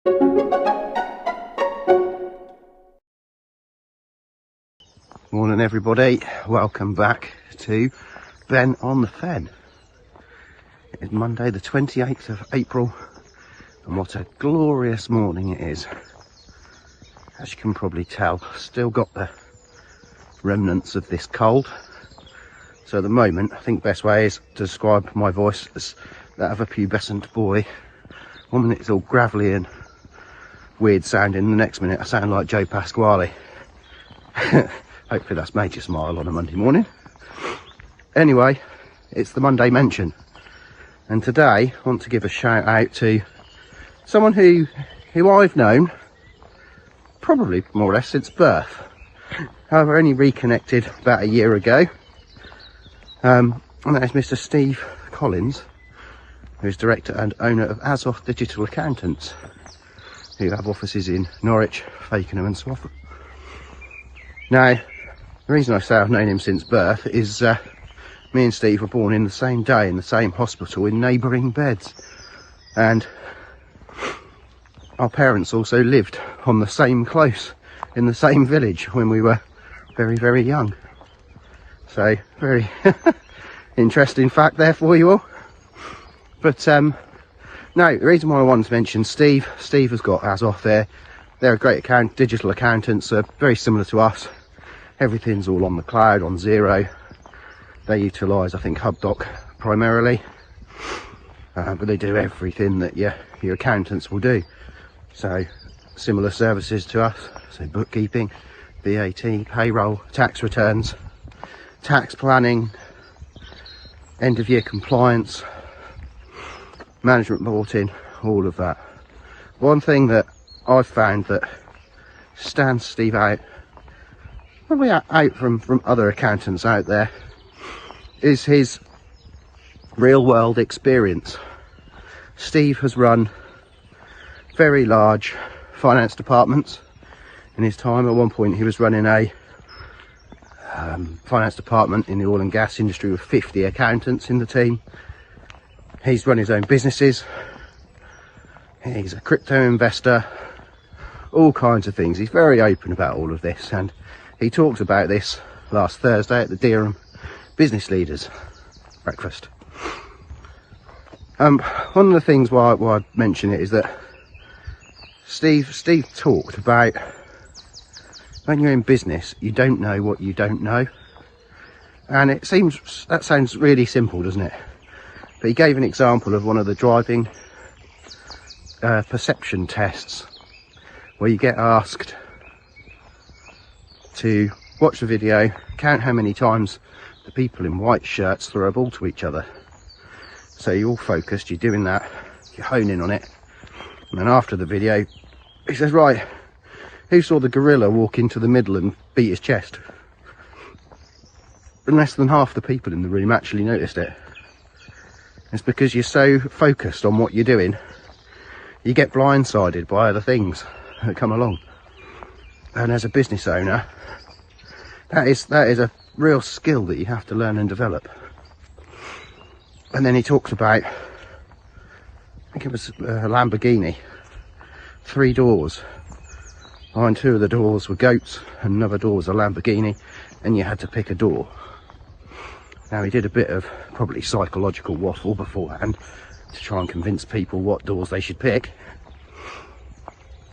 Morning everybody, welcome back to Ben on the Fen. It's Monday the 28th of April and what a glorious morning it is. As you can probably tell, still got the remnants of this cold. So at the moment, I think the best way is to describe my voice as that of a pubescent boy. 1 minute it's all gravelly and weird sounding, the next minute I sound like Joe Pasquale. Hopefully that's made you smile on a Monday morning. Anyway, it's the Monday mention. And today I want to give a shout out to someone who I've known probably more or less since birth. However, only reconnected about a year ago. And that is Mr. Steve Collins, who is director and owner of Azoth Digital Accountants, who have offices in Norwich, Fakenham and Swaffham. Now, the reason I say I've known him since birth is me and Steve were born in the same day in the same hospital in neighbouring beds, and our parents also lived on the same close in the same village when we were very, very young. So very interesting fact there for you all. But no, the reason why I wanted to mention Steve has got Azoth there. They're a great digital accountants, very similar to us. Everything's all on the cloud, on Zero. They utilise, I think, HubDoc primarily, but they do everything that your accountants will do. So similar services to us, so bookkeeping, VAT, payroll, tax returns, tax planning, end of year compliance, management reporting, all of that. One thing that I've found that stands Steve out, probably out from other accountants out there, is his real world experience. Steve has run very large finance departments in his time. At one point he was running a finance department in the oil and gas industry with 50 accountants in the team. He's run his own businesses. He's a crypto investor, all kinds of things. He's very open about all of this, and he talked about this last Thursday at the Dereham Business Leaders Breakfast. One of the things why I mention it is that Steve talked about when you're in business, you don't know what you don't know. And it seems, that sounds really simple, doesn't it? But he gave an example of one of the driving perception tests, where you get asked to watch the video, count how many times the people in white shirts throw a ball to each other. So you're all focused, you're doing that, you're honing on it, and then after the video he says, right, who saw the gorilla walk into the middle and beat his chest? And less than half the people in the room actually noticed it. It's because you're so focused on what you're doing, you get blindsided by other things that come along. And as a business owner, that is a real skill that you have to learn and develop. And then he talks about, I think it was a Lamborghini, 3 doors. Behind 2 of the doors were goats, and another door was a Lamborghini, and you had to pick a door. Now he did a bit of probably psychological waffle beforehand to try and convince people what doors they should pick.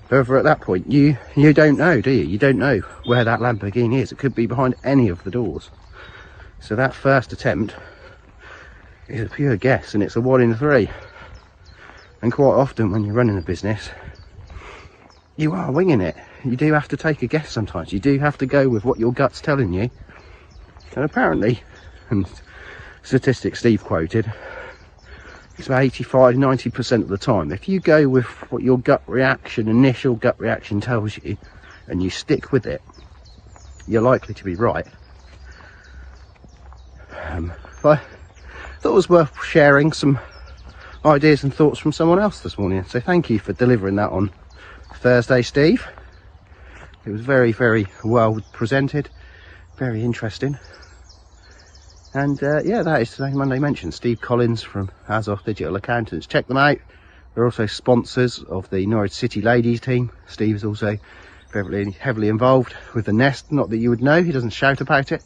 However, at that point, you don't know, do you? You don't know where that Lamborghini is. It could be behind any of the doors. So that first attempt is a pure guess, and it's a 1 in 3. And quite often when you're running a business, you are winging it. You do have to take a guess sometimes. You do have to go with what your gut's telling you. And apparently, and statistics Steve quoted, it's about 85-90% of the time, if you go with what your initial gut reaction tells you, and you stick with it, you're likely to be right. But I thought it was worth sharing some ideas and thoughts from someone else this morning, so thank you for delivering that on Thursday, Steve. It was very, very well presented, very interesting. And yeah, that is today's Monday mention. Steve Collins from Azoth Digital Accountants. Check them out. They're also sponsors of the Norwich City ladies team. Steve is also heavily involved with the nest. Not that you would know, he doesn't shout about it.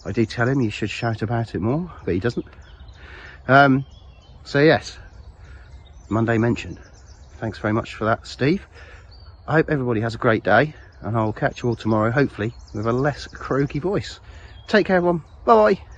I do tell him he should shout about it more, but he doesn't. So yes, Monday mention. Thanks very much for that, Steve. I hope everybody has a great day, and I'll catch you all tomorrow, hopefully with a less croaky voice. Take care everyone, bye bye.